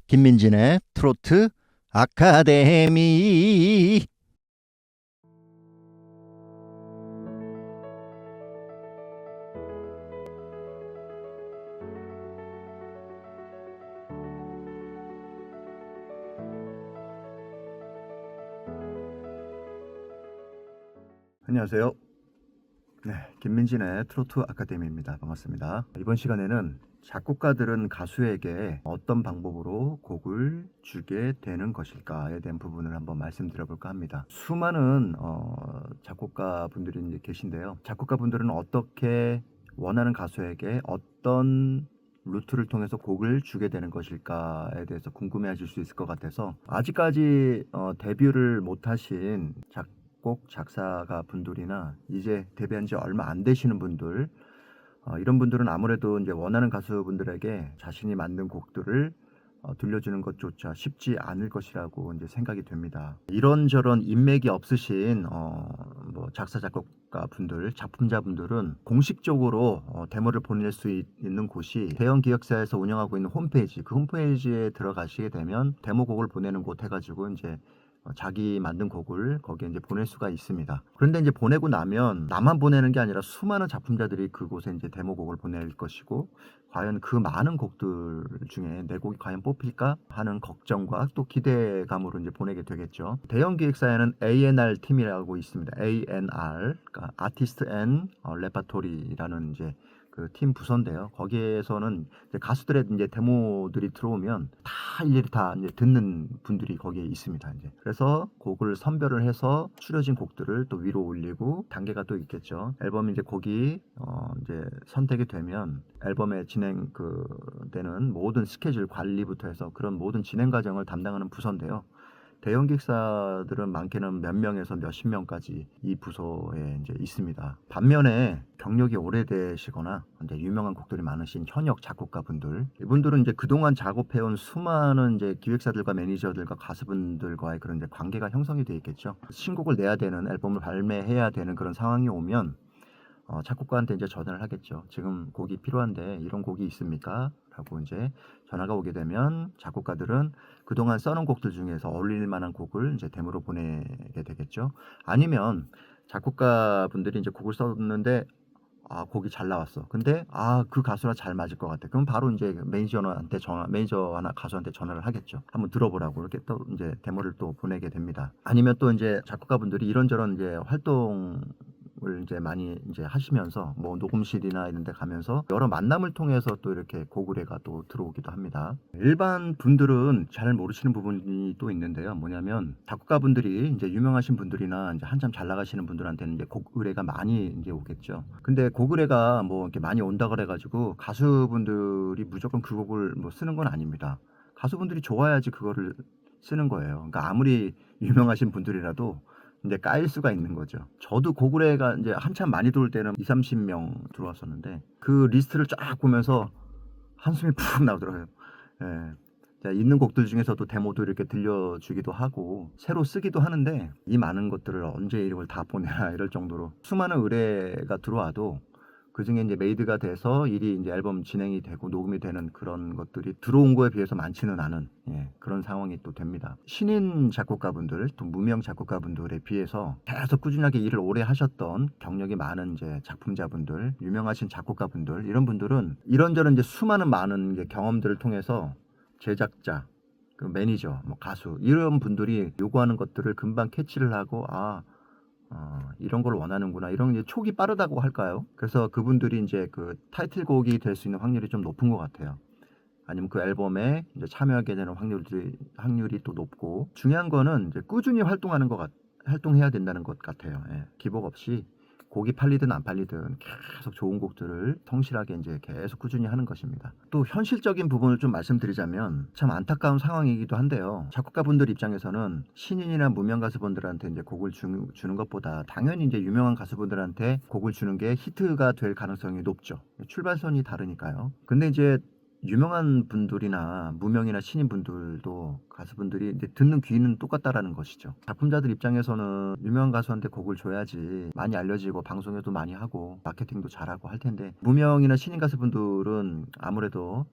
김민진의 트로트 아카데미. 안녕하세요. 네, 김민진의 트로트 아카데미입니다. 반갑습니다. 이번 시간에는 작곡가들은 가수에게 어떤 방법으로 곡을 주게 되는 것일까에 대한 부분을 한번 말씀드려볼까 합니다. 수많은 작곡가 분들이 이제 계신데요. 작곡가 분들은 어떻게 원하는 가수에게 어떤 루트를 통해서 곡을 주게 되는 것일까에 대해서 궁금해하실 수 있을 것 같아서 아직까지 데뷔를 못하신 작곡 작사가 분들이나 이제 데뷔한 지 얼마 안 되시는 분들, 이런 분들은 아무래도 이제 원하는 가수분들에게 자신이 만든 곡들을 들려주는 것조차 쉽지 않을 것이라고 이제 생각이 됩니다. 이런저런 인맥이 없으신 뭐 작사 작곡가 분들, 작품자 분들은 공식적으로 데모를 보낼 수 있는 곳이 대형 기획사에서 운영하고 있는 홈페이지, 그 홈페이지에 들어가시게 되면 데모곡을 보내는 곳 해가지고 이제 자기 만든 곡을 거기에 이제 보낼 수가 있습니다. 그런데 이제 보내고 나면 나만 보내는 게 아니라 수많은 작품자들이 그곳에 이제 데모곡을 보낼 것이고, 과연 그 많은 곡들 중에 내 곡이 과연 뽑힐까 하는 걱정과 또 기대감으로 이제 보내게 되겠죠. 대형 기획사에는 A&R 팀이라고 있습니다. A&R, 그러니까 아티스트 앤 레파토리라는 이제 그 팀 부서인데요. 거기에서는 이제 가수들의 이제 데모들이 들어오면 다 일일이 다 이제 듣는 분들이 거기에 있습니다. 이제 그래서 곡을 선별을 해서 추려진 곡들을 또 위로 올리고 단계가 또 있겠죠. 앨범 이제 곡이 이제 선택이 되면 앨범의 진행 되는 모든 스케줄 관리부터 해서 그런 모든 진행 과정을 담당하는 부서인데요. 대형 기획사들은 많게는 몇 명에서 몇십 명까지 이 부서에 이제 있습니다. 반면에 경력이 오래되시거나 이제 유명한 곡들이 많으신 현역 작곡가 분들, 이분들은 이제 그동안 작업해온 수많은 이제 기획사들과 매니저들과 가수분들과의 그런 이제 관계가 형성이 되어 있겠죠. 신곡을 내야 되는, 앨범을 발매해야 되는 그런 상황이 오면 작곡가한테 이제 전화를 하겠죠. 지금 곡이 필요한데 이런 곡이 있습니까? 라고 이제 전화가 오게 되면 작곡가들은 그동안 써놓은 곡들 중에서 어울릴 만한 곡을 이제 데모로 보내게 되겠죠. 아니면 작곡가 분들이 이제 곡을 썼는데 곡이 잘 나왔어. 근데 그 가수랑 잘 맞을 것 같아. 그럼 바로 이제 매니저나 가수한테 전화를 하겠죠. 한번 들어보라고 이렇게 또 이제 데모를 또 보내게 됩니다. 아니면 또 이제 작곡가 분들이 이런저런 이제 활동을 이제 많이 이제 하시면서 뭐 녹음실이나 이런 데 가면서 여러 만남을 통해서 또 이렇게 곡 의뢰가 또 들어오기도 합니다. 일반 분들은 잘 모르시는 부분이 또 있는데요. 뭐냐면 작곡가 분들이 이제 유명하신 분들이나 이제 한참 잘 나가시는 분들한테는 이제 곡 의뢰가 많이 이제 오겠죠. 근데 곡 의뢰가 뭐 이렇게 많이 온다 그래 가지고 가수분들이 무조건 그 곡을 뭐 쓰는 건 아닙니다. 가수분들이 좋아야지 그거를 쓰는 거예요. 그러니까 아무리 유명하신 분들이라도 이제 까일 수가 있는 거죠. 저도 고구려가 이제 한참 많이 들어올 때는 20-30명 들어왔었는데 그 리스트를 쫙 보면서 한숨이 푹 나오더라고요. 예. 자, 있는 곡들 중에서도 데모도 이렇게 들려주기도 하고 새로 쓰기도 하는데 이 많은 것들을 언제 이걸 다 보내나 이럴 정도로 수많은 의뢰가 들어와도 그 중에 이제 메이드가 돼서 일이 이제 앨범 진행이 되고 녹음이 되는 그런 것들이 들어온 거에 비해서 많지는 않은 그런 상황이 또 됩니다. 신인 작곡가분들, 또 무명 작곡가분들에 비해서 계속 꾸준하게 일을 오래 하셨던 경력이 많은 이제 작품자분들, 유명하신 작곡가분들, 이런 분들은 이런저런 이제 수많은 많은 이제 경험들을 통해서 제작자, 그 매니저, 뭐 가수 이런 분들이 요구하는 것들을 금방 캐치를 하고 이런 걸 원하는구나. 이런 이제 촉이 빠르다고 할까요? 그래서 그분들이 이제 그 타이틀곡이 될 수 있는 확률이 좀 높은 것 같아요. 아니면 그 앨범에 이제 참여하게 되는 확률이 또 높고, 중요한 거는 이제 꾸준히 활동해야 된다는 것 같아요. 기복 없이 곡이 팔리든 안 팔리든 계속 좋은 곡들을 성실하게 이제 계속 꾸준히 하는 것입니다. 또 현실적인 부분을 좀 말씀드리자면 참 안타까운 상황이기도 한데요. 작곡가분들 입장에서는 신인이나 무명 가수분들한테 이제 곡을 주는 것보다 당연히 이제 유명한 가수분들한테 곡을 주는 게 히트가 될 가능성이 높죠. 출발선이 다르니까요. 근데 이제 유명한 분들이나 무명이나 신인 분들도 가수분들이 이제 듣는 귀는 똑같다라는 것이죠. 작품자들 입장에서는 유명한 가수한테 곡을 줘야지 많이 알려지고 방송에도 많이 하고 마케팅도 잘하고 할 텐데, 무명이나 신인 가수분들은 아무래도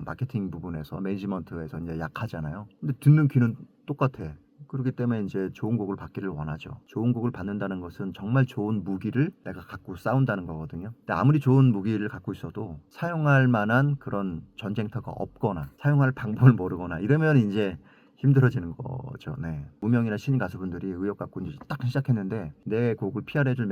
마케팅 부분에서 매니지먼트에서 이제 약하잖아요. 근데 듣는 귀는 똑같아. 그렇기 때문에 이제 좋은 곡을 받기를 원하죠. 좋은 곡을 받는다는 것은 정말 좋은 무기를 내가 갖고 싸운다는 거거든요. 근데 아무리 좋은 무기를 갖고 있어도 사용할 만한 그런 전쟁터가 없거나 사용할 방법을 모르거나 이러면 이제 힘들어지는 거죠. 네. 무명이나 신인 가수분들이 의욕 갖고 이제 딱 시작했는데 내 곡을 PR해줄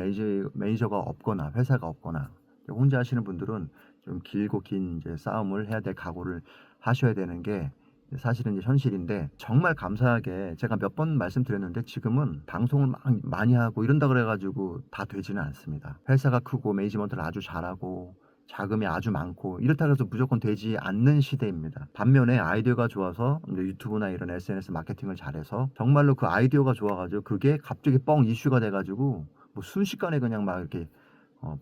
매니저가 없거나 회사가 없거나 혼자 하시는 분들은 좀 길고 긴 이제 싸움을 해야 될 각오를 하셔야 되는 게 사실은 이제 현실인데, 정말 감사하게 제가 몇 번 말씀드렸는데 지금은 방송을 많이 하고 이런다 그래가지고 다 되지는 않습니다. 회사가 크고 매니지먼트를 아주 잘하고 자금이 아주 많고 이렇다 해서 무조건 되지 않는 시대입니다. 반면에 아이디어가 좋아서 이제 유튜브나 이런 SNS 마케팅을 잘해서 정말로 그 아이디어가 좋아가지고 그게 갑자기 뻥 이슈가 돼가지고 뭐 순식간에 그냥 막 이렇게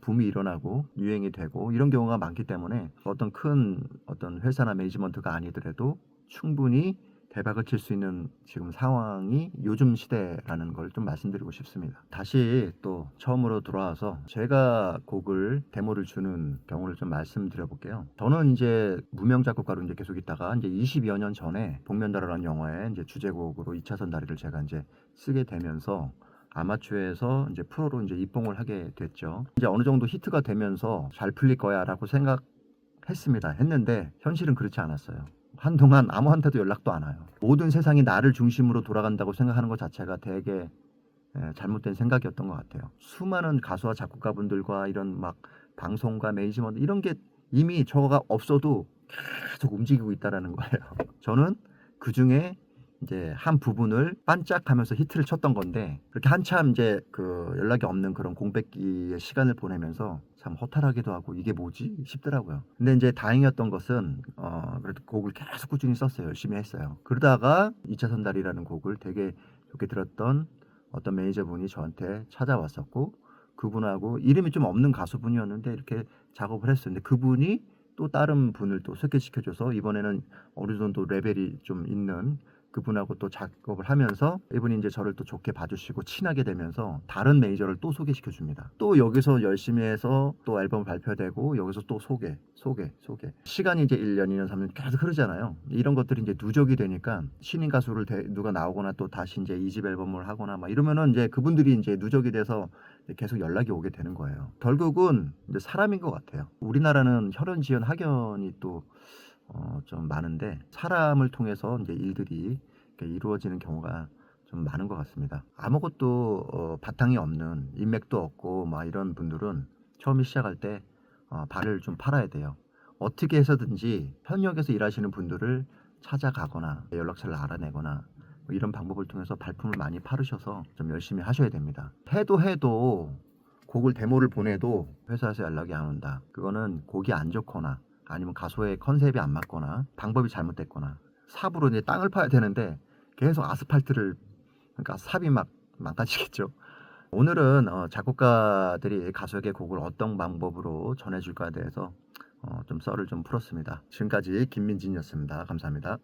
붐이 일어나고 유행이 되고 이런 경우가 많기 때문에 어떤 회사나 매니지먼트가 아니더라도 충분히 대박을 칠 수 있는 지금 상황이 요즘 시대라는 걸 좀 말씀드리고 싶습니다. 다시 또 처음으로 돌아와서 제가 곡을 데모를 주는 경우를 좀 말씀드려 볼게요. 저는 이제 무명 작곡가로 이제 계속 있다가 이제 20여 년 전에 복면다라는 영화의 이제 주제곡으로 2차선 다리를 제가 이제 쓰게 되면서 아마추어에서 이제 프로로 이제 입봉을 하게 됐죠. 이제 어느 정도 히트가 되면서 잘 풀릴 거야라고 했는데 현실은 그렇지 않았어요. 한동안 아무한테도 연락도 안 와요. 모든 세상이 나를 중심으로 돌아간다고 생각하는 것 자체가 되게 잘못된 생각이었던 것 같아요. 수많은 가수와 작곡가분들과 이런 막 방송과 매니지먼트 이런 게 이미 저가 없어도 계속 움직이고 있다라는 거예요. 저는 그 중에 이제 한 부분을 반짝하면서 히트를 쳤던 건데, 그렇게 한참 이제 그 연락이 없는 그런 공백기의 시간을 보내면서 참 허탈하기도 하고 이게 뭐지 싶더라고요. 근데 이제 다행이었던 것은 그래도 곡을 계속 꾸준히 썼어요. 열심히 했어요. 그러다가 2차선 달이라는 곡을 되게 좋게 들었던 어떤 매니저분이 저한테 찾아왔었고, 그분하고 이름이 좀 없는 가수분이었는데 이렇게 작업을 했어요. 근데 그분이 또 다른 분을 또 소개시켜줘서 이번에는 어느 정도 레벨이 좀 있는 그분하고 또 작업을 하면서 이분이 이제 저를 또 좋게 봐주시고 친하게 되면서 다른 매니저를 또 소개시켜 줍니다. 또 여기서 열심히 해서 또 앨범을 발표되고 여기서 또 소개. 시간이 이제 1년, 2년, 3년 계속 흐르잖아요. 이런 것들이 이제 누적이 되니까 신인 가수를 누가 나오거나 또 다시 이제 2집 앨범을 하거나 막 이러면은 이제 그분들이 이제 누적이 돼서 계속 연락이 오게 되는 거예요. 결국은 이제 사람인 것 같아요. 우리나라는 혈연, 지연, 학연이 또 좀 많은데 사람을 통해서 이제 일들이 이렇게 이루어지는 경우가 좀 많은 것 같습니다. 아무것도 바탕이 없는 인맥도 없고 막 이런 분들은 처음에 시작할 때 발을 좀 팔아야 돼요. 어떻게 해서든지 현역에서 일하시는 분들을 찾아가거나 연락처를 알아내거나 뭐 이런 방법을 통해서 발품을 많이 팔으셔서 좀 열심히 하셔야 됩니다. 해도 곡을 데모를 보내도 회사에서 연락이 안 온다. 그거는 곡이 안 좋거나 아니면 가수의 컨셉이 안 맞거나 방법이 잘못됐거나, 삽으로 이제 땅을 파야 되는데 계속 아스팔트를, 그러니까 삽이 막 망가지겠죠. 오늘은 작곡가들이 가수에게 곡을 어떤 방법으로 전해줄까에 대해서 좀 썰을 좀 풀었습니다. 지금까지 김민진이었습니다. 감사합니다.